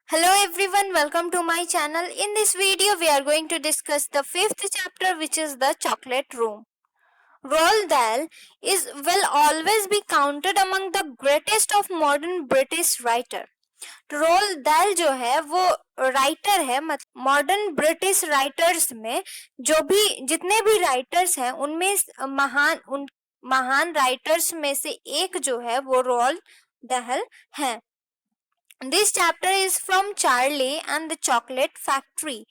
Hello everyone, welcome to my channel. In this video, we are going to discuss the fifth chapter, which is the chocolate room. Roald Dahl will always be counted among the greatest of modern British writer. Roald Dahl जो है वो writer है, मतलब modern British writers में जो भी जितने भी राइटर्स हैं उनमें महान राइटर्स में से एक जो है वो रोल्ड दाल है. This chapter is from Charlie and the chocolate factory.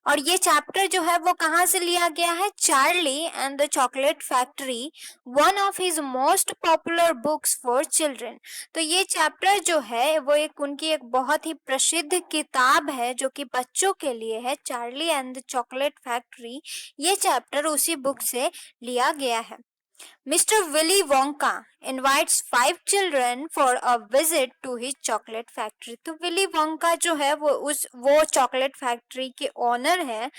और ये चैप्टर जो है वो कहाँ से लिया गया है? Charlie and the chocolate factory, one of his most popular books for children. तो ये चैप्टर जो है वो उनकी एक बहुत ही प्रसिद्ध किताब है जो कि बच्चों के लिए है. Charlie and the chocolate factory, ये चैप्टर उसी बुक से लिया गया है. Mr. Willy Wonka invites 5 children for a visit to his chocolate factory. तो विली वोंका जो है वो चॉकलेट फैक्ट्री के ओनर है.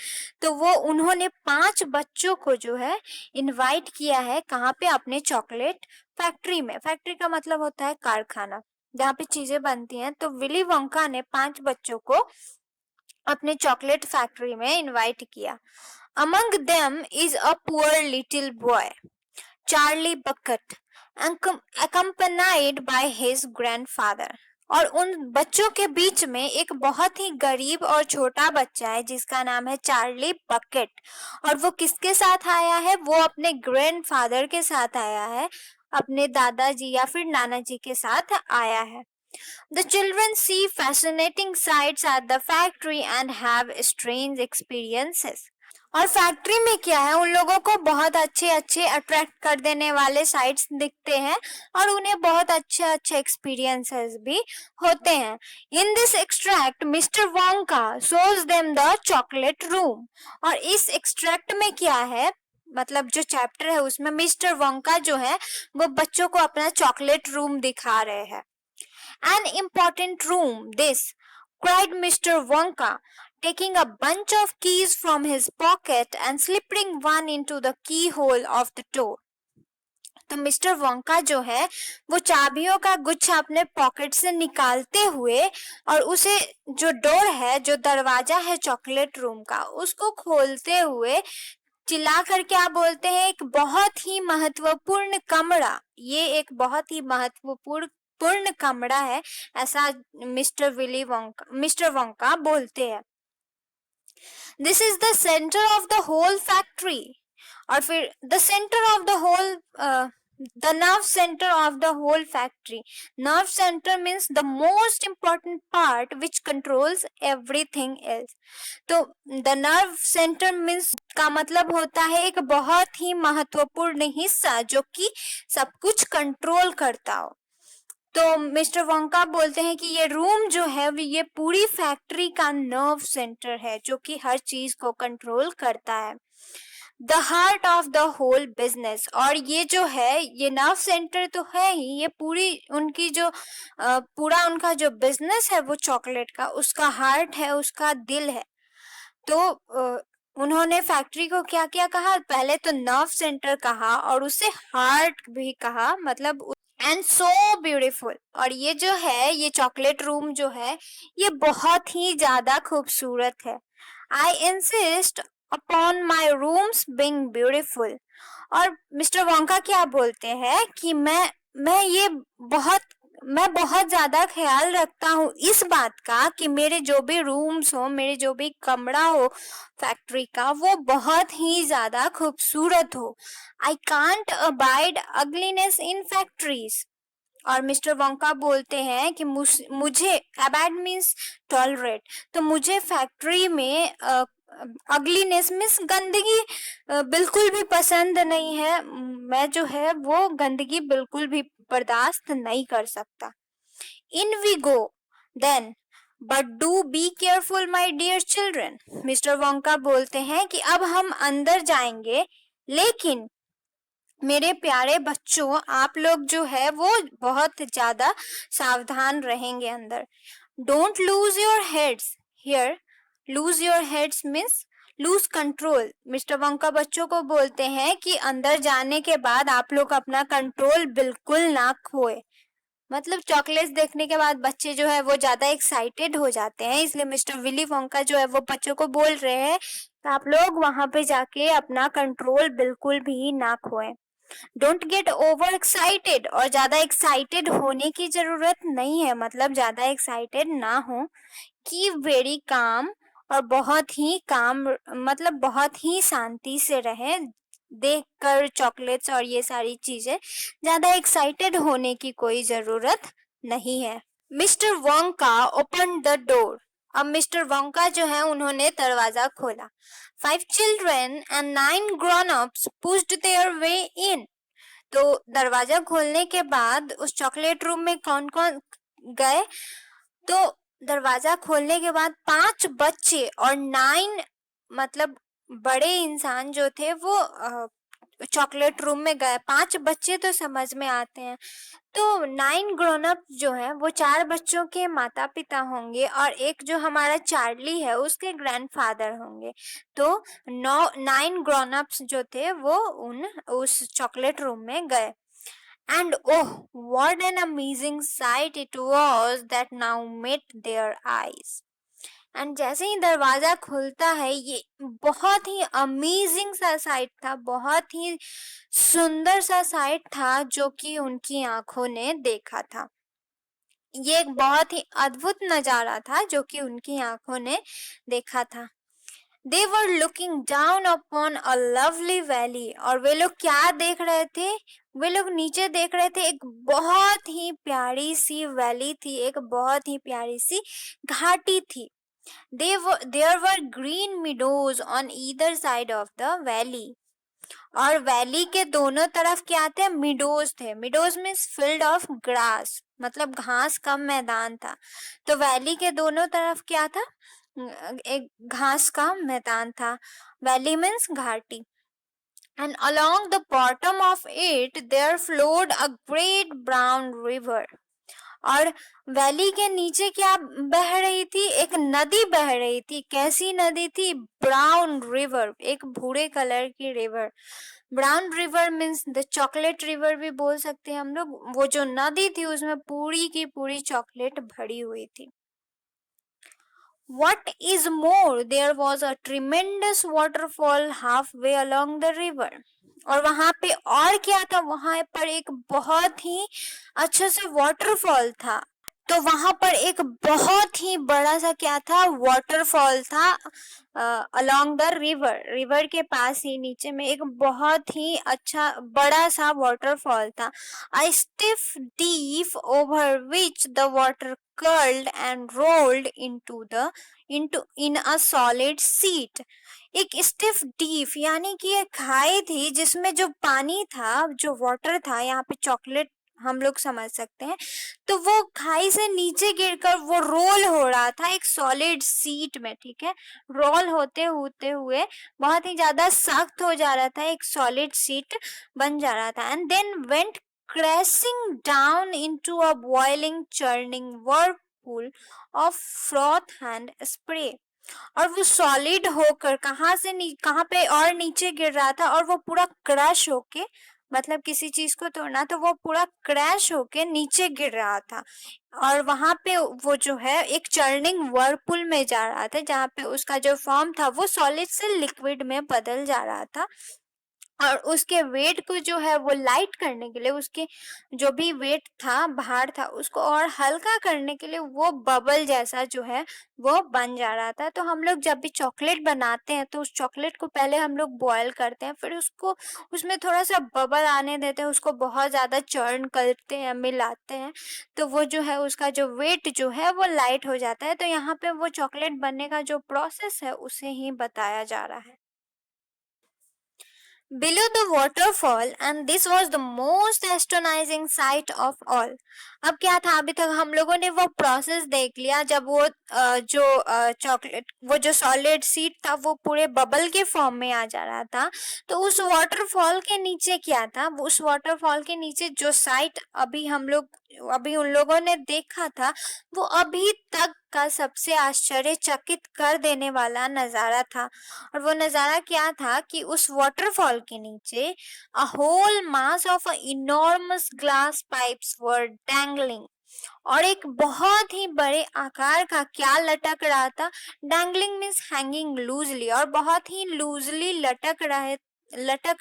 तो वो उन्होंने 5 बच्चों को जो है इनवाइट किया है. कहाँ पे? अपने चॉकलेट फैक्ट्री में. फैक्ट्री का मतलब होता है कारखाना जहाँ पे चीजें बनती हैं. तो विली वोंका ने 5 बच्चों को अपने चॉकलेट फैक्ट्री में इनवाइट किया. Among them is a poor little boy, Charlie bucket, accompanied by his grandfather. और उन बच्चों के बीच में एक बहुत ही गरीब और छोटा बच्चा है जिसका नाम है चार्ली बकेट. और वो किसके साथ आया है? वो अपने ग्रैंडफादर के साथ आया है, अपने दादाजी या फिर नाना जी के साथ आया है. The children see fascinating sights at the factory and have strange experiences. और फैक्ट्री में क्या है, उन लोगों को बहुत अच्छे अच्छे अट्रैक्ट कर देने वाले साइट्स दिखते हैं और उन्हें बहुत अच्छे अच्छे एक्सपीरियंसेस भी होते हैं. In this extract mister Wonka shows them the chocolate room. और इस एक्सट्रैक्ट में क्या है, मतलब जो चैप्टर है उसमें मिस्टर वोंका जो है वो बच्चों को अपना चॉकलेट रूम दिखा रहे हैं. An important room, this, cried Mr. Wonka, taking a bunch of keys from his pocket and slipping one into the keyhole of the door. तो मिस्टर वोंका जो है वो चाबियों का गुच्छा अपने पॉकेट से निकालते हुए और उसे जो डोर है, जो दरवाजा है चॉकलेट रूम का, उसको खोलते हुए चिल्ला कर क्या बोलते हैं? एक बहुत ही महत्वपूर्ण कमरा, ये एक बहुत ही महत्वपूर्ण कमरा है, ऐसा मिस्टर वोंका बोलते हैं. This is the centre of the whole factory. और फिर the centre of the whole, the nerve center of the whole factory. Nerve center means the most important part which controls everything else. तो the nerve center means का मतलब होता है एक बहुत ही महत्वपूर्ण हिस्सा जो कि सब कुछ कंट्रोल करता हो. तो मिस्टर वोंका बोलते हैं कि ये रूम जो है ये पूरी फैक्ट्री का नर्व सेंटर है जो कि हर चीज को कंट्रोल करता है. The heart of the whole business. और ये जो है ये नर्व सेंटर तो है ही, ये पूरी उनकी जो पूरा उनका जो बिजनेस है वो चॉकलेट का, उसका हार्ट है, उसका दिल है. तो उन्होंने फैक्ट्री को क्या क्या कहा? पहले तो नर्व सेंटर कहा और उसे हार्ट भी कहा, मतलब एंड सो ब्यूटीफुल. और ये जो है ये चॉकलेट रूम जो है ये बहुत ही ज्यादा खूबसूरत है. I insist upon my rooms being beautiful. और मिस्टर वोंका क्या बोलते हैं कि मैं बहुत ज्यादा ख्याल रखता हूँ इस बात का कि मेरे जो भी रूम्स हो, मेरे जो भी कमरा हो फैक्ट्री का, वो बहुत ही ज्यादा खूबसूरत हो. I can't abide ugliness in factories. और मिस्टर वोंका बोलते हैं कि मुझे अबाइड मीन्स टॉलरेट, तो मुझे फैक्ट्री में अगलीनेस मीन्स गंदगी बिल्कुल भी पसंद नहीं है. मैं जो है वो गंदगी बिल्कुल भी बर्दाश्त नहीं कर सकता. In we go then, but do be careful my dear children. Mister Wonka बोलते हैं कि अब हम अंदर जाएंगे, लेकिन मेरे प्यारे बच्चों आप लोग जो है वो बहुत ज्यादा सावधान रहेंगे अंदर. Don't lose your heads here. Lose your heads means lose control. Mister Wonka बच्चों को बोलते हैं कि अंदर जाने के बाद आप लोग अपना कंट्रोल बिल्कुल ना खोए. मतलब चॉकलेट्स देखने के बाद बच्चे जो है वो ज्यादा एक्साइटेड हो जाते हैं, इसलिए मिस्टर विली वोंका जो है वो बच्चों को बोल रहे हैं कि आप लोग वहां पे जाके अपना कंट्रोल बिल्कुल भी ना खोएं। डोंट गेट ओवर एक्साइटेड, और ज्यादा एक्साइटेड होने की जरूरत नहीं है, मतलब ज्यादा एक्साइटेड ना हो। कीप वेरी काम, और बहुत ही काम, मतलब बहुत ही शांति से रहे देखकर चॉकलेट्स और ये सारी चीजें। ज्यादा एक्साइटेड होने की कोई जरूरत नहीं है। Mister Wonka open the door. अब मिस्टर वोंका जो है उन्होंने दरवाजा खोला। 5 children and 9 grown-ups pushed their way in। तो दरवाजा खोलने के बाद उस चॉकलेट रूम में कौन कौन गए? तो दरवाजा खोलने के बाद 5 बच्चे और 9, मतलब बड़े इंसान जो थे वो चॉकलेट रूम में गए। 5 बच्चे तो समझ में आते हैं, तो 9 grown-up जो है वो 4 बच्चों के माता पिता होंगे, और एक जो हमारा चार्ली है उसके ग्रैंडफादर होंगे। तो 9 grown-ups जो थे वो उस चॉकलेट रूम में गए। And oh, what an amazing sight it was that now met their eyes। And जैसे ही दरवाजा खुलता है, ये बहुत ही अमेजिंग सा साइट था, बहुत ही सुंदर सा साइट था जो कि उनकी आंखों ने देखा था। ये एक बहुत ही अद्भुत नजारा था जो कि उनकी आंखों ने देखा था। They were looking down upon a lovely valley। और वे लोग क्या देख रहे थे? वे लोग नीचे देख रहे थे, एक बहुत ही प्यारी सी वैली थी, एक बहुत ही प्यारी सी घाटी थी। There were green meadows on either side of the valley। और वैली के दोनों तरफ क्या थे? मिडोज थे। Meadows means field of grass, मतलब घास का मैदान था। तो वैली के दोनों तरफ क्या था? एक घास का मैदान था। वैली मीन्स घाटी। And along the bottom of it there flowed a great brown river। और वैली के नीचे क्या बह रही थी? एक नदी बह रही थी। कैसी नदी थी? ब्राउन रिवर, एक भूरे कलर की river. Brown river means the chocolate river भी बोल सकते हैं हम लोग। वो जो नदी थी उसमें पूरी की पूरी चॉकलेट भरी हुई थी। What is more, there was a tremendous waterfall halfway along the river। और वहां पे और क्या था? वहां पर एक बहुत ही अच्छा सा वाटरफॉल था। तो वहां पर एक बहुत ही बड़ा सा क्या था? वाटरफॉल था। अलोंग द रिवर, रिवर के पास ही नीचे में एक बहुत ही अच्छा बड़ा सा वाटरफॉल था। A stiff deep over which the water curled and rolled into in a solid seat। एक स्टिफ डीप यानी कि एक खाई थी जिसमें जो पानी था, जो वाटर था, यहाँ पे चॉकलेट हम लोग समझ सकते हैं। तो वो खाई से नीचे गिरकर वो रोल हो रहा था एक सॉलिड सीट में, ठीक है। रोल होते होते हुए बहुत ही ज्यादा सख्त हो जा रहा था, एक सॉलिड सीट बन जा रहा था। And then went crashing down into a boiling churning whirlpool of froth and spray। और वो सॉलिड होकर कहाँ पे और नीचे गिर रहा था, और वो पूरा क्रश होके, मतलब किसी चीज को तोड़ना तो वो पूरा क्रैश होके नीचे गिर रहा था। और वहां पे वो जो है एक चर्निंग वर्लपुल में जा रहा था, जहाँ पे उसका जो फॉर्म था वो सॉलिड से लिक्विड में बदल जा रहा था। और उसके वेट को जो है वो लाइट करने के लिए, उसके जो भी वेट था, भार था, उसको और हल्का करने के लिए वो बबल जैसा जो है वो बन जा रहा था। तो हम लोग जब भी चॉकलेट बनाते हैं तो उस चॉकलेट को पहले हम लोग बॉयल करते हैं, फिर उसको उसमें थोड़ा सा बबल आने देते हैं, उसको बहुत ज़्यादा चर्न करते हैं, मिलाते हैं, तो वो जो है उसका जो वेट जो है वो लाइट हो जाता है। तो यहाँ पे वो चॉकलेट बनने का जो प्रोसेस है उसे ही बताया जा रहा है। Below the waterfall, and this was the most astonishing sight of all। अब क्या था? अभी तक हम लोगों ने वो प्रोसेस देख लिया, जब वो जो चॉकलेट, वो जो सॉलिड सीड था वो पूरे बबल के फॉर्म में आ जा रहा था। तो उस वाटरफॉल के नीचे क्या था? उस वाटरफॉल के नीचे जो साइट अभी उन लोगों ने देखा था, वो अभी तक का सबसे आश्चर्यचकित कर देने वाला नजारा था। और वो नजारा क्या था कि उस वाटरफॉल के नीचे a whole mass of enormous glass pipes were dangling. और एक बहुत ही बड़े आकार का क्या लटक रहा था। डैंगलिंग मीन्स हैंगिंग लूजली, और बहुत ही लूजली लटक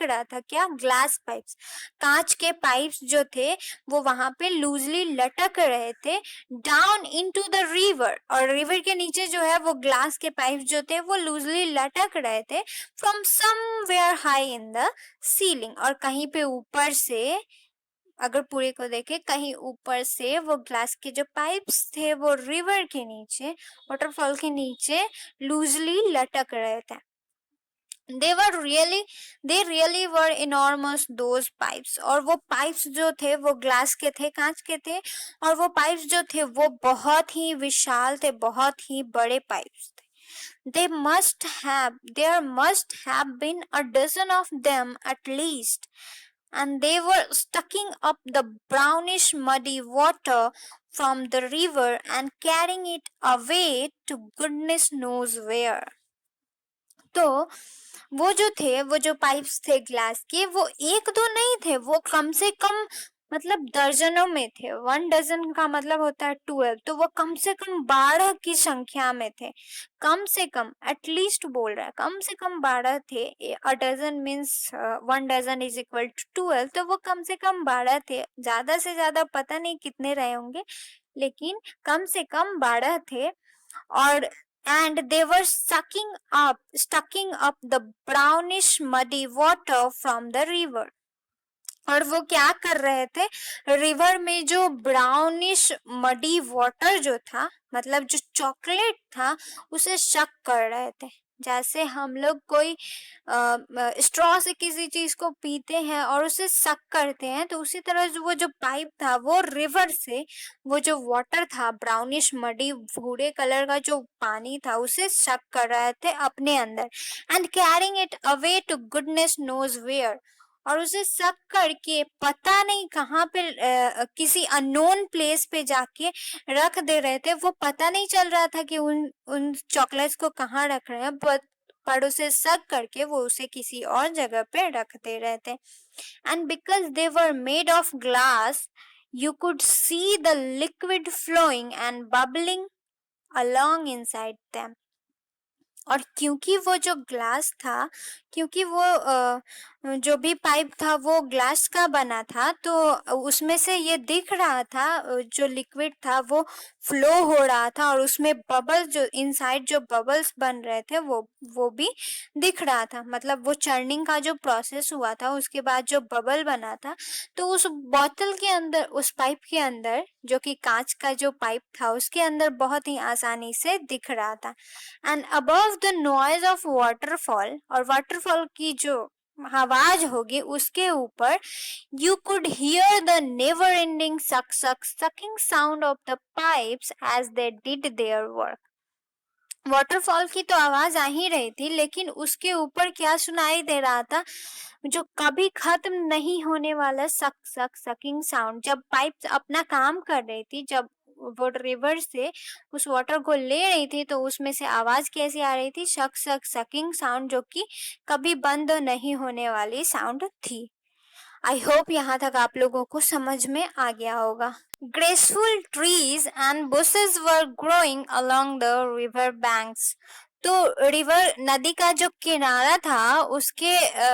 रहा था क्या, ग्लास पाइप्स, कांच के पाइप्स जो थे वो वहां पे लूजली लटक रहे थे डाउन इनटू द रिवर। और रिवर के नीचे जो है वो ग्लास के पाइप्स जो थे वो लूजली लटक रहे थे from somewhere high in the ceiling. और कहीं पे ऊपर से, अगर पूरे को देखे, कहीं ऊपर से वो ग्लास के जो पाइप्स थे वो रिवर के नीचे, वाटरफॉल के नीचे लूजली लटक रहे थे। they really were enormous those pipes। और वो पाइप्स जो थे वो ग्लास के थे, कांच के थे, और वो पाइप्स जो थे वो बहुत ही विशाल थे, बहुत ही बड़े पाइप्स थे। There must have been a dozen of them at least, and they were sucking up the brownish muddy water from the river and carrying it away to goodness knows where। तो वो जो थे, वो जो pipes थे glass के, वो एक दो नहीं थे, वो कम से कम मतलब दर्जनों में थे। 1 डजन का मतलब होता है 12, तो वो कम से कम 12 की संख्या में थे। कम से कम, एटलीस्ट बोल रहा है, कम से कम 12 थे। A dozen means 1 dozen is equal to 12, तो वो कम से कम 12 थे। ज्यादा से ज्यादा पता नहीं कितने रहे होंगे, लेकिन कम से कम 12 थे। और and they were sucking up the brownish muddy water from the river। और वो क्या कर रहे थे, रिवर में जो ब्राउनिश मडी वाटर जो था, मतलब जो चॉकलेट था, उसे शक कर रहे थे। जैसे हम लोग कोई स्ट्रॉ से किसी चीज को पीते हैं और उसे सक करते हैं, तो उसी तरह वो जो पाइप था वो रिवर से वो जो वाटर था, ब्राउनिश मडी भूरे कलर का जो पानी था, उसे शक कर रहे थे अपने अंदर। And carrying it away to goodness knows where. और उसे सक करके पता नहीं कहाँ पे किसी अननोन प्लेस पे जाके रख दे रहे थे। वो पता नहीं चल रहा था कि उन उन चॉकलेट्स को कहाँ रख रहे हैं, पर उसे सक करके वो उसे किसी और जगह पे रख दे रहे थे। And because they were made of glass, you could see the liquid flowing and bubbling along inside them। और क्योंकि वो जो ग्लास था, क्योंकि वो जो भी पाइप था वो ग्लास का बना था, तो उसमें से ये दिख रहा था, जो लिक्विड था वो फ्लो हो रहा था, और उसमें बबल्स, जो इनसाइड जो बबल्स बन रहे थे वो भी दिख रहा था। मतलब वो चर्निंग का जो प्रोसेस हुआ था उसके बाद जो बबल बना था, तो उस बोतल के अंदर, उस पाइप के अंदर, जो कि कांच का जो पाइप था, उसके अंदर बहुत ही आसानी से दिख रहा था। And above the noise of waterfall, और वाटरफॉल की जो आवाज होगी उसके ऊपर, you could hear the never ending sucking sound of the pipes as they did their work. Waterfall की तो आवाज आ ही रही थी, लेकिन उसके ऊपर क्या सुनाई दे रहा था, जो कभी खत्म नहीं होने वाला सकिंग साउंड। जब पाइप अपना काम कर रही थी, जब वो रिवर से उस वाटर को ले रही थी, तो उसमें से आवाज कैसी आ रही थी, सकिंग साउंड, जो कि कभी बंद नहीं होने वाली साउंड थी। आई होप यहाँ तक आप लोगों को समझ में आ गया होगा। Graceful trees and bushes were growing along the river banks। तो रिवर, नदी का जो किनारा था उसके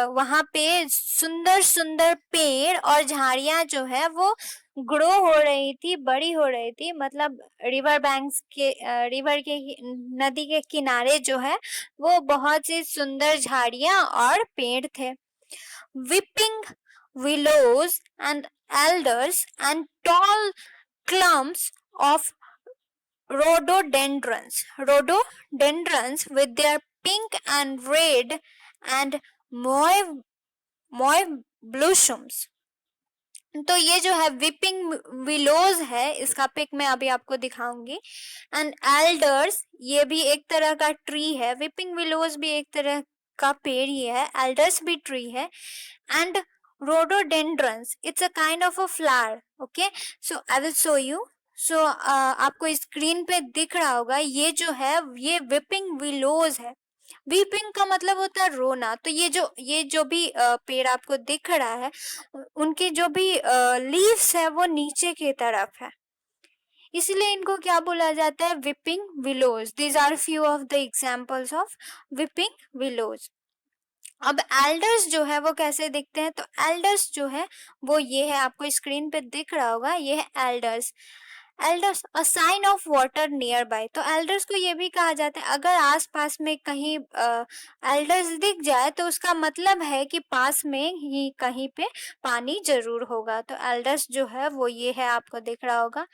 वहां पे सुंदर सुंदर पेड़ और झाड़ियां जो है वो ग्रो हो रही थी, बड़ी हो रही थी। मतलब रिवर बैंक्स के, रिवर के, नदी के किनारे जो है वो बहुत सी सुंदर झाड़ियां और पेड़ थे। Weeping willows and alders and tall clumps of rhododendrons with their pink and red and mauve blossoms। तो ये जो है विपिंग विलोज है, इसका पिक मैं अभी आपको दिखाऊंगी। एंड एल्डर्स, ये भी एक तरह का ट्री है। विपिंग विलोज भी एक तरह का पेड़ ही है, एल्डर्स भी ट्री है। And rhododendrons, it's a kind of a flower, okay, so I will show you। सो आपको स्क्रीन पे दिख रहा होगा, ये जो है ये विपिंग विलोज है। वीपिंग का मतलब होता है रोना। तो ये जो भी पेड़ आपको दिख रहा है, उनके जो भी लीव्स है वो नीचे की तरफ है, इसलिए इनको क्या बोला जाता है, weeping willows. These are few of the examples of weeping willows. अब एल्डर्स जो है वो कैसे दिखते हैं, तो एल्डर्स जो है वो ये है, आपको स्क्रीन पे दिख रहा होगा, ये है alders. Alders a sign of water near by. तो एल्डर्स को ये भी कहा जाता है, अगर आसपास में कहीं एल्डर्स दिख जाए तो उसका मतलब है कि पास में ही कहीं पे पानी जरूर होगा। तो एल्डर्स जो है वो ये है, आपको दिख रहा होगा।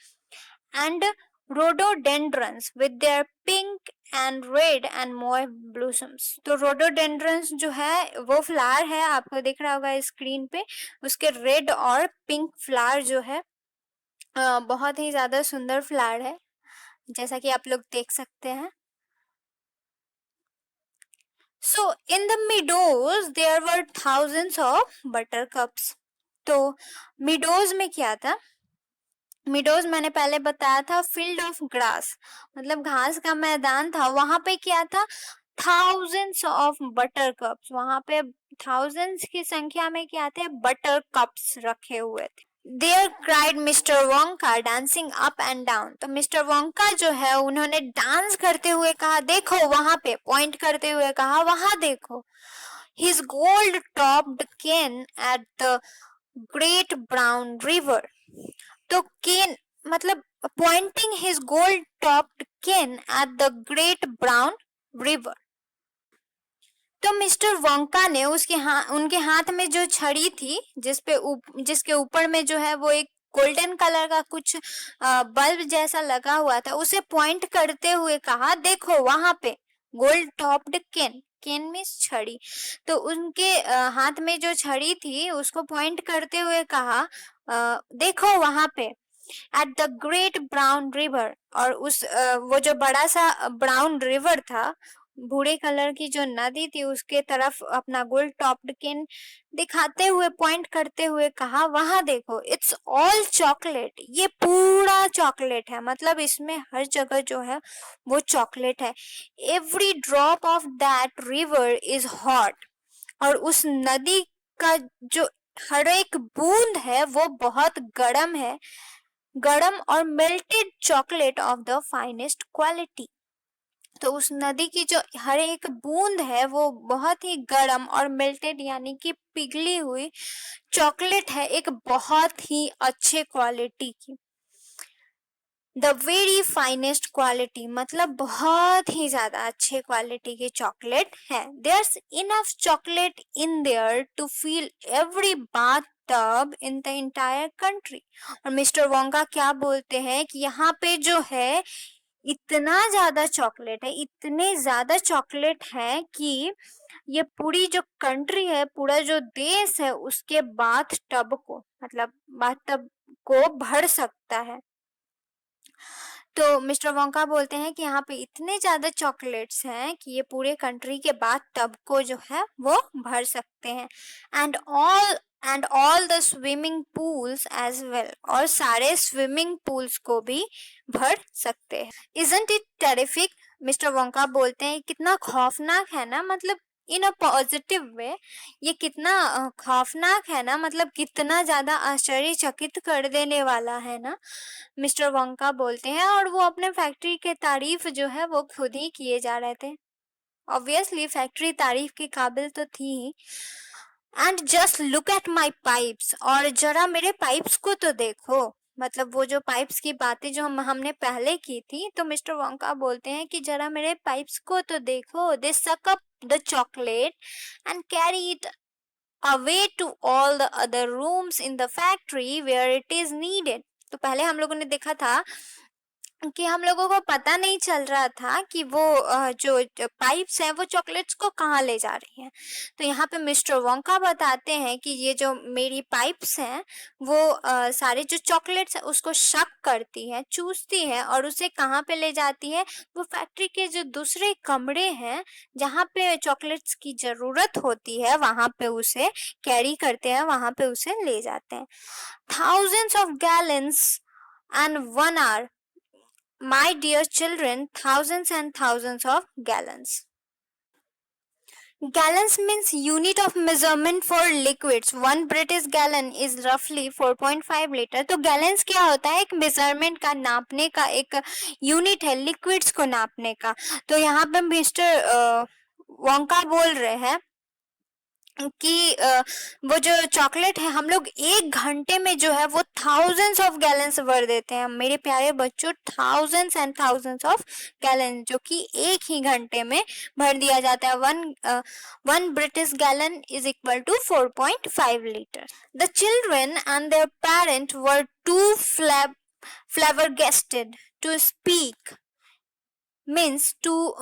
And rhododendrons with their pink and red and mauve blossoms। तो rhododendrons जो है वो फ्लावर है, आपको दिख रहा होगा स्क्रीन पे, उसके रेड और पिंक फ्लावर जो है बहुत ही ज्यादा सुंदर फ्लावर है, जैसा कि आप लोग देख सकते हैं। So in the meadows there were thousands of buttercups। तो meadows में क्या था, मिडोज मैंने पहले बताया था, फील्ड ऑफ ग्रास, मतलब घास का मैदान था। वहां पे क्या था, थाउजेंड्स ऑफ बटर कप्स, वहां पे थाउजेंड्स की संख्या में क्या थे, बटर कप्स रखे हुए थे। There cried mister Wonka dancing up and down. तो मिस्टर वोंका जो है उन्होंने डांस करते हुए कहा, देखो वहां पे, पॉइंट करते हुए कहा, वहां देखो। His gold topped cane at the great brown river. तो केन मतलब pointing his gold topped cane at the great brown river. तो मिस्टर वोंका ने उनके हाथ में जो छड़ी थी, जिसके ऊपर में जो है वो एक गोल्डन कलर का कुछ बल्ब जैसा लगा हुआ था, उसे पॉइंट करते हुए कहा, देखो वहां पे गोल्ड टॉप्ड केन, केन मीन्स छड़ी। तो उनके हाथ में जो छड़ी थी उसको पॉइंट करते हुए कहा, देखो वहां पे eight the great brown river. और वो जो बड़ा सा ब्राउन रिवर था, भूरे कलर की जो नदी थी, उसके तरफ अपना गोल्ड टॉप्ड केन दिखाते हुए, पॉइंट करते हुए कहा, वहां देखो, इट्स ऑल चॉकलेट, ये पूरा चॉकलेट है, मतलब इसमें हर जगह जो है वो चॉकलेट है। Every drop of that river is hot. और उस नदी का जो हर एक बूंद है वो बहुत गर्म है, गर्म और melted chocolate of the finest quality. तो उस नदी की जो हर एक बूंद है वो बहुत ही गर्म और मेल्टेड यानी कि पिघली हुई चॉकलेट है, एक बहुत ही अच्छे क्वालिटी की। द वेरी फाइनेस्ट क्वालिटी मतलब बहुत ही ज्यादा अच्छे क्वालिटी की चॉकलेट है। There's enough chocolate in there to fill every bath tub in the entire country. और मिस्टर वोंगा क्या बोलते हैं कि यहाँ पे जो है इतना ज्यादा चॉकलेट है, इतने ज्यादा चॉकलेट है कि ये पूरी जो कंट्री है, पूरा जो देश है, उसके बाथ टब को, मतलब बाथ टब को भर सकता है। तो मिस्टर वोंका बोलते हैं कि यहाँ पे इतने ज्यादा चॉकलेट्स हैं कि ये पूरे कंट्री के बाथ टब को जो है वो भर सकते हैं। And all the swimming pools as well, और सारे स्विमिंग पूल्स को भी भर सकते हैं। Isn't it terrific, mister Wonka बोलते हैं कितना खौफनाक है ना, मतलब इन अ पॉजिटिव वे, ये कितना खौफनाक है ना, मतलब कितना ज्यादा आश्चर्यचकित कर देने वाला है ना, मिस्टर वोंका बोलते हैं। और वो अपने फैक्ट्री के तारीफ जो है वो खुद ही किए जा रहे थे। ऑब्वियसली फैक्ट्री तारीफ के काबिल तो थी ही। And just look at my pipes, और जरा मेरे पाइप्स को तो देखो, मतलब वो जो पाइप्स की बातें जो हमने पहले की थी, तो मिस्टर वोंका बोलते हैं कि जरा मेरे पाइप्स को तो देखो। दे सक up the chocolate and carry it away to all the other rooms in the factory where it is needed। तो पहले हम लोगों ने देखा था कि हम लोगों को पता नहीं चल रहा था कि वो जो पाइप्स हैं वो चॉकलेट्स को कहाँ ले जा रही हैं। तो यहाँ पे मिस्टर वोंका बताते हैं कि ये जो मेरी पाइप्स हैं वो सारे जो चॉकलेट्स हैं उसको शक करती हैं, चूसती हैं, और उसे कहाँ पे ले जाती है, वो फैक्ट्री के जो दूसरे कमरे हैं जहाँ पे चॉकलेट्स की जरूरत होती है, वहां पे उसे कैरी करते हैं, वहां पे उसे ले जाते हैं। Thousands of gallons and 1 hour. My dear children, thousands and thousands of gallons. Gallons means unit of measurement for liquids. One British gallon is roughly 4.5 litre. तो gallons क्या होता है? एक measurement का, नापने का एक यूनिट है liquids को नापने का. तो यहाँ पे मिस्टर वोंका बोल रहे हैं कि वो जो चॉकलेट है हम लोग 1 घंटे में जो है वो थाउजेंड्स ऑफ गैलन्स भर देते हैं. मेरे प्यारे बच्चों, thousands and thousands of gallon जो कि 1 ही घंटे में भर दिया जाता है. One British gallon is equal to 4.5 litre. The children and their parent were too flabbergasted to speak. Means too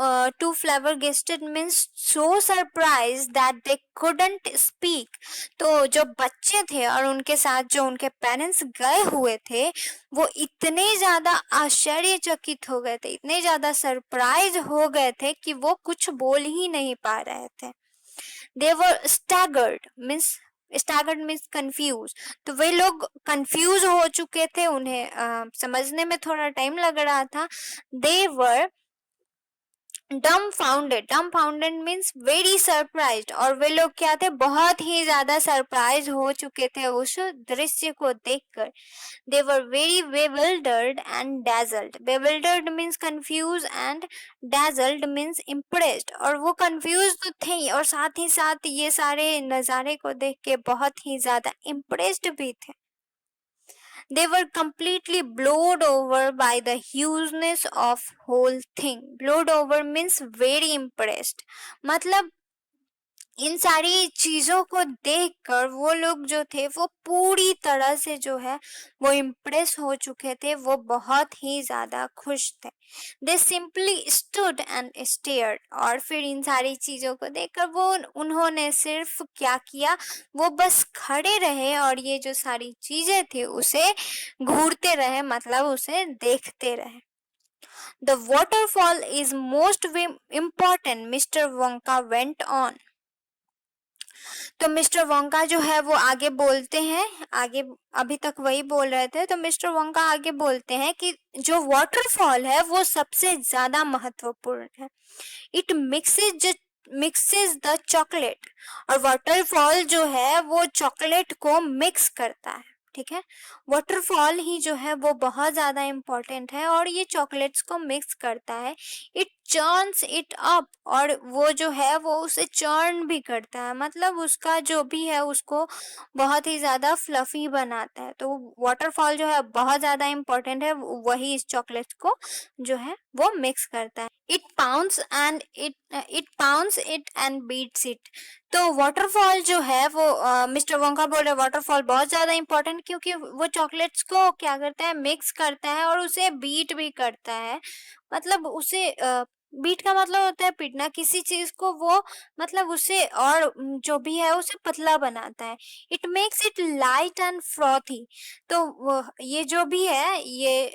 flabbergasted means so surprised that they couldn't speak. तो जो बच्चे थे और उनके साथ जो उनके पेरेंट्स गए हुए थे वो इतने ज्यादा आश्चर्यचकित हो गए थे, इतने ज्यादा सरप्राइज हो गए थे कि वो कुछ बोल ही नहीं पा रहे थे. They were staggered means confused. तो वे लोग कंफ्यूज हो चुके थे, उन्हें समझने में थोड़ा टाइम लग रहा था. They were dumbfounded means very surprised. और वे लोग क्या थे? बहुत ही ज्यादा सरप्राइज हो चुके थे उस दृश्य को देखकर. They were very bewildered and dazzled. Bewildered means confused and dazzled means impressed. और वो confused तो थे और साथ ही साथ ये सारे नज़ारे को देख के बहुत ही ज्यादा impressed भी थे. They were completely blown over by the hugeness of whole thing. Blown over means very impressed. मतलब इन सारी चीजों को देखकर वो लोग जो थे वो पूरी तरह से जो है वो इम्प्रेस हो चुके थे, वो बहुत ही ज्यादा खुश थे. दे सिंपली स्टूड एंड स्टेयर्ड. और फिर इन सारी चीजों को देखकर वो उन्होंने सिर्फ क्या किया? वो बस खड़े रहे और ये जो सारी चीजें थी उसे घूरते रहे, मतलब उसे देखते रहे. The waterfall is most important, Mr. Wonka went on. तो मिस्टर वोंका जो है वो आगे बोलते हैं, आगे अभी तक वही बोल रहे थे, तो मिस्टर वोंका आगे बोलते हैं कि जो वाटरफॉल है वो सबसे ज्यादा महत्वपूर्ण है. It mixes the chocolate. और वाटरफॉल जो है वो चॉकलेट को मिक्स करता है. ठीक है, वाटरफॉल ही जो है वो बहुत ज्यादा इम्पोर्टेंट है और ये चॉकलेट्स को मिक्स करता है. It churns it up. और वो जो है वो उसे चर्न भी करता है, मतलब उसका जो भी है उसको बहुत ही ज्यादा फ्लफी बनाता है. तो वाटरफॉल जो है बहुत ज्यादा इम्पोर्टेंट है, वही इस चॉकलेट को जो है वो मिक्स करता है. It pounds it and beats it. तो वाटरफॉल जो है वो मिस्टर वोंका बोल रहे वाटरफॉल बहुत ज्यादा इम्पोर्टेंट, क्योंकि वो चॉकलेट्स को क्या करता है? मिक्स करता है और उसे बीट भी करता है. मतलब उसे बीट का मतलब होता है पीटना किसी चीज को, वो मतलब उसे और जो भी है उसे पतला बनाता है. It makes it light and frothy. तो ये जो भी है ये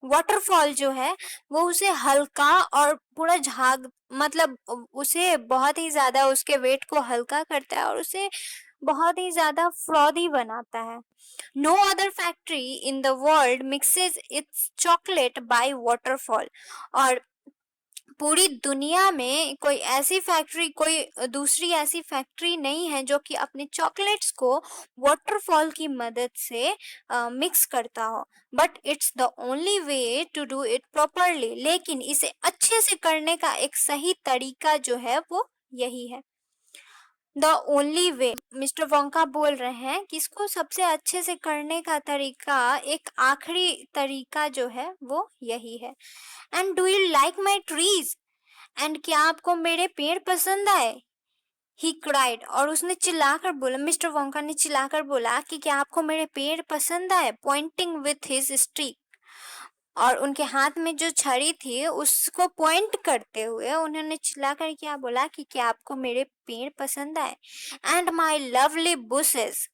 वाटरफॉल जो है वो उसे हल्का और पूरा झाग, मतलब उसे बहुत ही ज्यादा उसके वेट को हल्का करता है और उसे बहुत ही ज्यादा फ्रॉदी बनाता है. No other factory in the world mixes its chocolate by waterfall. और पूरी दुनिया में कोई ऐसी फैक्ट्री, कोई दूसरी ऐसी फैक्ट्री नहीं है जो कि अपने चॉकलेट्स को वाटरफॉल की मदद से मिक्स करता हो. But it's the only way to do it properly. लेकिन इसे अच्छे से करने का एक सही तरीका जो है वो यही है. The only way, mister Wonka बोल रहे हैं कि इसको सबसे अच्छे से करने का तरीका, एक आखिरी तरीका जो है वो यही है. And do you like my trees. And क्या आपको मेरे पेड़ पसंद आए? He cried. और उसने चिल्लाकर बोला, मिस्टर वोंका ने चिल्लाकर बोला कि क्या आपको मेरे पेड़ पसंद आए, पॉइंटिंग विथ हिज स्टिक. और उनके हाथ में जो छड़ी थी उसको पॉइंट करते हुए उन्होंने चिल्लाकर क्या बोला कि क्या आपको मेरे पेड़ पसंद आए. And my lovely bushes.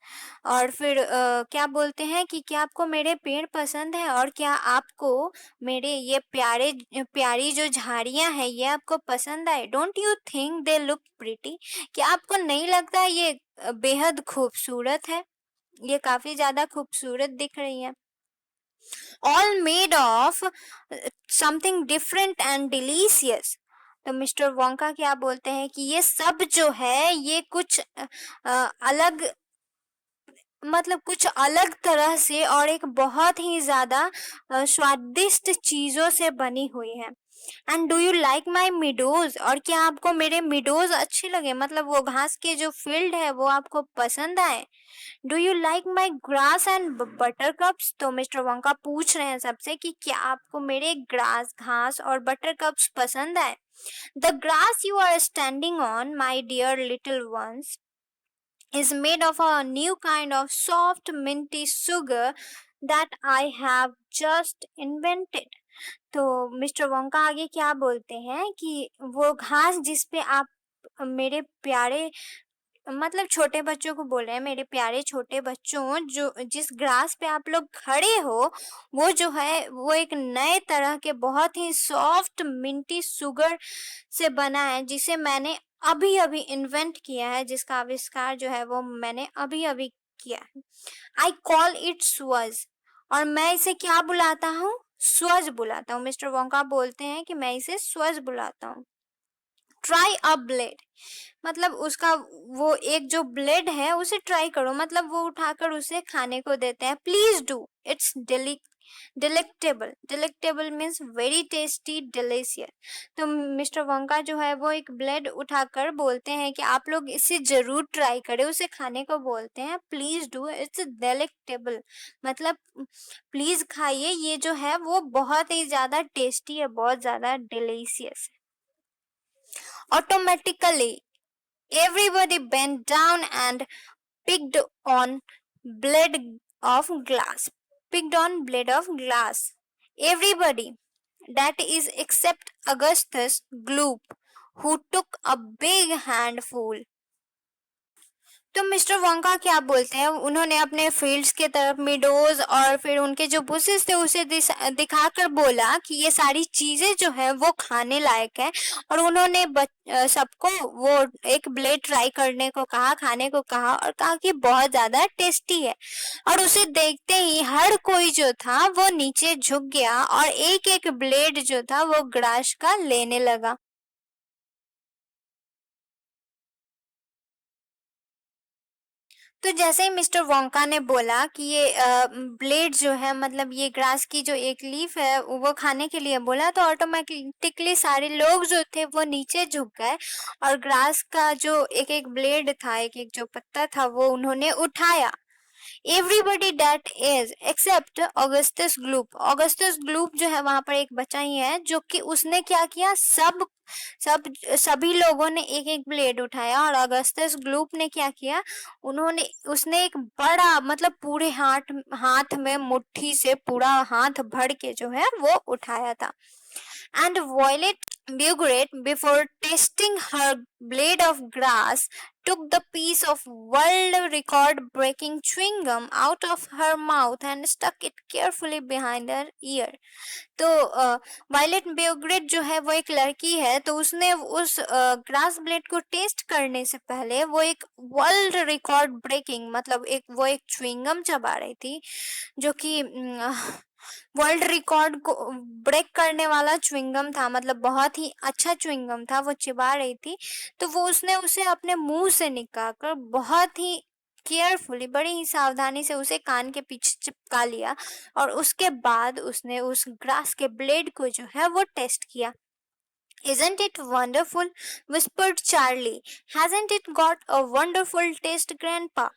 और फिर क्या बोलते हैं कि क्या आपको मेरे पेड़ पसंद है और क्या आपको मेरे ये प्यारी जो झाड़ियां हैं ये आपको पसंद आए. Don't you think they look pretty. क्या आपको नहीं लगता ये बेहद खूबसूरत है, ये काफी ज्यादा खूबसूरत दिख रही है. all made of something different and delicious. तो मिस्टर वोंका क्या बोलते हैं कि ये सब जो है ये कुछ अलग, मतलब कुछ अलग तरह से और एक बहुत ही ज्यादा स्वादिष्ट चीजों से बनी हुई है। And do you like my meadows, और क्या आपको मेरे मिडोज अच्छे लगे, मतलब वो घास के जो फील्ड है वो आपको पसंद आए। Do you like my grass and butter cups, तो मिस्टर वोंका पूछ रहे हैं सबसे कि क्या आपको मेरे ग्रास घास और बटर कप्स पसंद आए। The grass you are standing on my dear little ones is made of a new kind of soft minty sugar that I have just invented. तो मिस्टर वोंका आगे क्या बोलते हैं कि वो घास जिस पे आप मेरे प्यारे, मतलब छोटे बच्चों को बोल रहे हैं, मेरे प्यारे छोटे बच्चों, जो जिस ग्रास पे आप लोग खड़े हो वो जो है वो एक नए तरह के बहुत ही सॉफ्ट मिंटी शुगर से बना है, जिसे मैंने अभी अभी इन्वेंट किया है, जिसका आविष्कार जो है वो मैंने अभी अभी किया है। आई कॉल इट स्वज, और मैं इसे क्या बुलाता हूँ, स्वज बुलाता हूँ। मिस्टर वोंका बोलते हैं कि मैं इसे स्वज बुलाता हूँ। ट्राई अ ब्लेड, मतलब उसका वो एक जो ब्लेड है उसे ट्राई करो, मतलब वो उठाकर उसे खाने को देते हैं। Please do, it's delectable, delectable means very tasty, delicious. तो मिस्टर वोंका जो है वो एक ब्लेड उठाकर बोलते हैं कि आप लोग इसे जरूर ट्राई करें, उसे खाने को बोलते हैं। प्लीज डू, इट्स डिलेक्टेबल, मतलब प्लीज खाइए, ये जो है वो बहुत ही ज्यादा टेस्टी है, बहुत ज्यादा डिलीशियस है। Automatically, everybody bent down and picked on blade of glass. Picked on blade of glass. Everybody, that is except Augustus Gloop, who took a big handful. तो मिस्टर वोंका क्या बोलते हैं, उन्होंने अपने फील्ड्स के तरफ मिडोज और फिर उनके जो बुशेस थे उसे दिखाकर बोला कि ये सारी चीजें जो है वो खाने लायक है, और उन्होंने सबको वो एक ब्लेड ट्राई करने को कहा, खाने को कहा, और कहा कि बहुत ज्यादा टेस्टी है। और उसे देखते ही हर कोई जो था वो नीचे झुक गया और एक एक ब्लेड जो था वो ग्रास का लेने लगा। तो जैसे ही मिस्टर वोंका ने बोला कि ये ब्लेड जो है, मतलब ये ग्रास की जो एक लीफ है वो खाने के लिए बोला, तो ऑटोमेटिकली सारे लोग जो थे वो नीचे झुक गए और ग्रास का जो एक एक ब्लेड था, एक एक जो पत्ता था वो उन्होंने उठाया। Everybody that is except Augustus Gloop. Augustus Gloop जो है वहां पर एक बच्चा ही है जो कि उसने क्या किया, सभी लोगों ने एक एक ब्लेड उठाया, और अगस्टस ग्लूप ने क्या किया, उसने एक बड़ा, मतलब पूरे हाथ हाथ में मुट्ठी से पूरा हाथ भर के जो है वो उठाया था। And Violet Bugret, before tasting her blade of grass, took the piece of world record breaking chewing gum out of her mouth and stuck it carefully behind her ear. तो वायलेट ब्यूग्रेट जो है वो एक लड़की है, तो उसने उस ग्रास ब्लेड को टेस्ट करने से पहले वो एक वर्ल्ड रिकॉर्ड ब्रेकिंग, मतलब वो एक च्युइंगम चबा रही थी, जो कि वर्ल्ड रिकॉर्ड को ब्रेक करने वाला च्युइंगम था, मतलब बहुत ही अच्छा च्युइंगम था, वो चिबा रही थी। तो वो उसने उसे अपने मुंह से निकालकर बहुत ही केयरफुली, बड़ी ही सावधानी से उसे कान के पीछे चिपका लिया, और उसके बाद उसने उस ग्रास के ब्लेड को जो है वो टेस्ट किया। Isn't it wonderful? whispered Charlie. Hasn't it got a wonderful taste, Grandpa?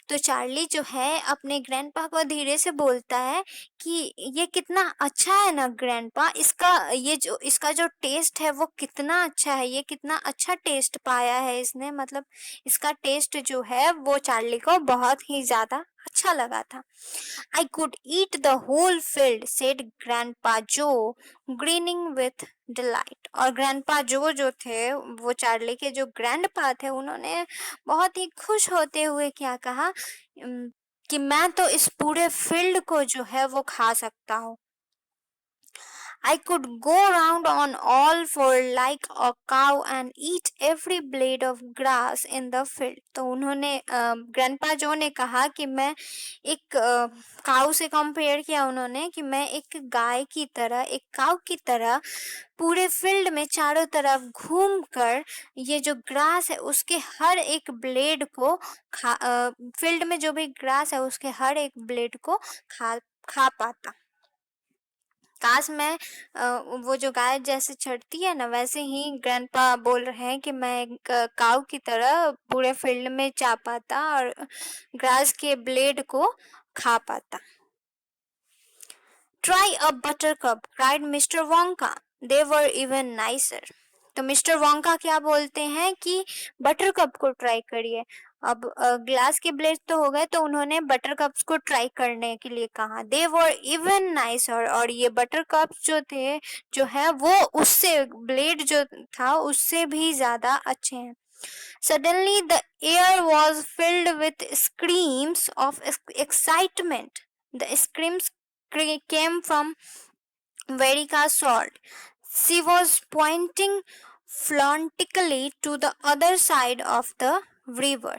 तो चार्ली जो है अपने ग्रैंडपा को धीरे से बोलता है कि ये कितना अच्छा है ना ग्रैंडपा, इसका जो टेस्ट है वो कितना अच्छा है, ये कितना अच्छा टेस्ट पाया है इसने, मतलब इसका टेस्ट जो है वो चार्ली को बहुत ही ज्यादा अच्छा लगा था। I could eat the whole field, said Grandpa Joe, grinning with delight. और ग्रैंडपा जो थे, वो चार्ली के जो ग्रैंडपा थे, उन्होंने बहुत ही खुश होते हुए क्या कहा, कि मैं तो इस पूरे फील्ड को जो है वो खा सकता हूँ। I could go round on all four like a cow and eat every blade of grass in the field. तो उन्होंने ग्रैंडपा जो ने कहा कि मैं एक काऊ से कंपेयर किया उन्होंने कि मैं एक गाय की तरह, एक काऊ की तरह पूरे फील्ड में चारों तरफ घूमकर ये जो ग्रास है उसके हर एक ब्लेड को फील्ड में जो भी ग्रास है उसके हर एक ब्लेड को खा खा पाता। काश मैं वो जो गाय जैसे चढ़ती है ना वैसे ही ग्रैंडपा बोल रहे हैं कि मैं एक काऊ की तरह पूरे फील्ड में जा पाता और ग्रास के ब्लेड को खा पाता। Try a buttercup, cried Mr. Wonka. They were even nicer. तो मिस्टर वोंका क्या बोलते हैं कि बटरकप को ट्राई करिए। अब ग्लास के ब्लेड तो हो गए तो उन्होंने बटर कप्स को ट्राई करने के लिए कहा। दे वर इवन नाइसर, और ये बटर कप्स जो थे जो है वो उससे ब्लेड जो था उससे भी ज्यादा अच्छे हैं। Suddenly the air was filled with screams of excitement. The screams came from Verica Salt. She was pointing frantically to the other side of the river.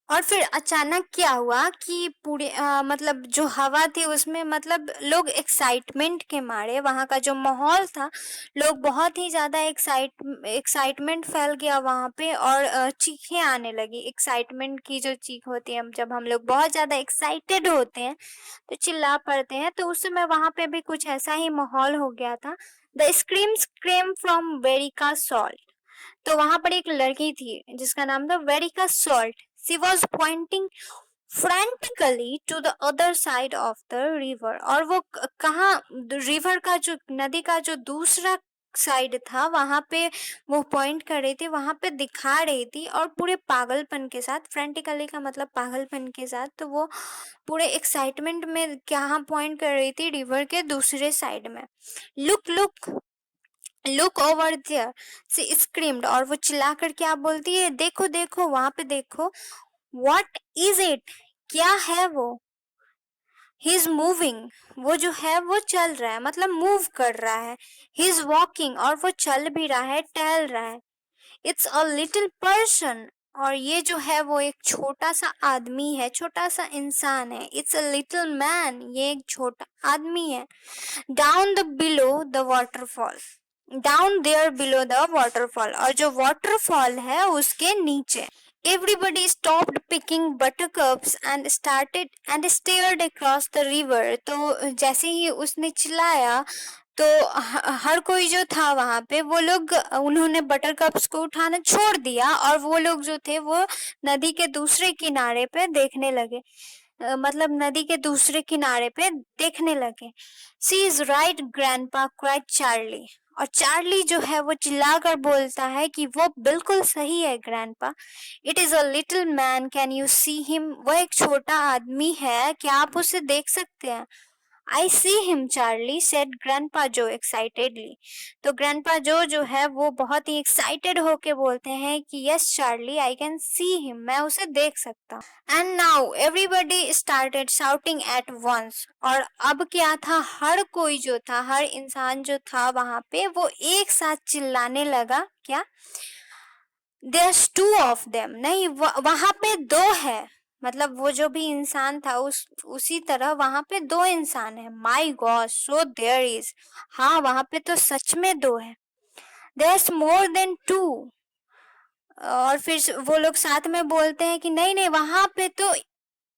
और फिर अचानक क्या हुआ कि पूरे मतलब जो हवा थी उसमें मतलब लोग एक्साइटमेंट के मारे, वहाँ का जो माहौल था, लोग बहुत ही ज़्यादा एक्साइटमेंट फैल गया वहाँ पे और चीखें आने लगी। एक्साइटमेंट की जो चीख होती है, जब हम लोग बहुत ज़्यादा एक्साइटेड होते हैं तो चिल्ला पड़ते हैं, तो उस समय वहाँ पे भी कुछ ऐसा ही माहौल हो गया था। The screams came from Veruca Salt. तो वहां पर एक लड़की थी जिसका नाम था Veruca Salt. She was pointing frantically to the other side of the river। और वो कहाँ, रिवर का जो नदी का जो दूसरा साइड था वहां पे वो पॉइंट कर रही थी, वहां पे दिखा रही थी और पूरे पागलपन के साथ, फ्रेंटिकली का मतलब पागलपन के साथ, तो वो पूरे एक्साइटमेंट में कहाँ पॉइंट कर रही थी, रिवर के दूसरे साइड में। Look look look over there, she screamed. और वो चिल्लाकर क्या बोलती है, देखो देखो वहां पे देखो। व्हाट इज इट, क्या है वो। ही इज मूविंग, वो जो है वो चल रहा है, मतलब मूव कर रहा है। ही इज वॉकिंग, और वो चल भी रहा है, टहल रहा है। इट्स अ लिटिल पर्सन, और ये जो है वो एक छोटा सा आदमी है, छोटा सा इंसान है। इट्स अ लिटिल मैन, ये एक छोटा आदमी है। Down the below the waterfall, down there below the waterfall, और जो वाटरफॉल है उसके नीचे। Everybody stopped picking buttercups and stared across the river। तो जैसे ही उसने चिल्लाया तो हर कोई जो था वहां पे वो लोग, उन्होंने बटर कप्स को उठाना छोड़ दिया और वो लोग जो थे वो नदी के दूसरे किनारे पे देखने लगे, मतलब नदी के दूसरे किनारे पे देखने लगे। See is right grandpa, cried Charlie. और चार्ली जो है वो चिल्लाकर बोलता है कि वो बिल्कुल सही है grandpa. It is a little man, can you see him, वो एक छोटा आदमी है, क्या आप उसे देख सकते हैं। I see him Charlie, said grandpa जो एक्साइटेडली। तो ग्रैंडपा जो है वो बहुत ही एक्साइटेड होके बोलते हैं कि yes Charlie, I can see him, मैं उसे देख सकता हूँ। And now everybody started shouting at once. और अब क्या था, हर कोई जो था, हर इंसान जो था वहां पे वो एक साथ चिल्लाने लगा, क्या, देयर्स टू ऑफ देम, नहीं वहां पे दो है, मतलब वो जो भी इंसान था उसी तरह वहां पे दो इंसान है। माई गॉड, सो देयर इज, हाँ वहां पे तो सच में दो है। देयर्स मोर देन टू, और फिर वो लोग साथ में बोलते हैं कि नहीं नहीं वहां पे तो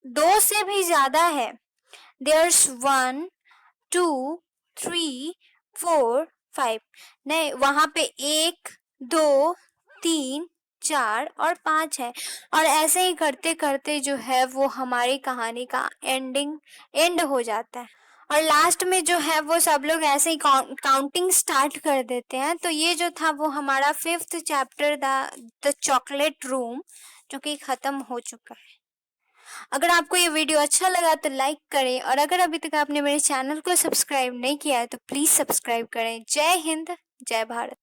दो से भी ज्यादा है। There's one two three four five, नहीं वहां पे एक दो तीन चार और पांच है। और ऐसे ही करते करते जो है वो हमारी कहानी का एंड हो जाता है। और लास्ट में जो है वो सब लोग ऐसे ही काउंटिंग स्टार्ट कर देते हैं। तो ये जो था वो हमारा 5th chapter the chocolate room, जो कि खत्म हो चुका है। अगर आपको ये वीडियो अच्छा लगा तो लाइक करें, और अगर अभी तक आपने मेरे चैनल को सब्सक्राइब नहीं किया है तो प्लीज सब्सक्राइब करें। जय हिंद, जय भारत।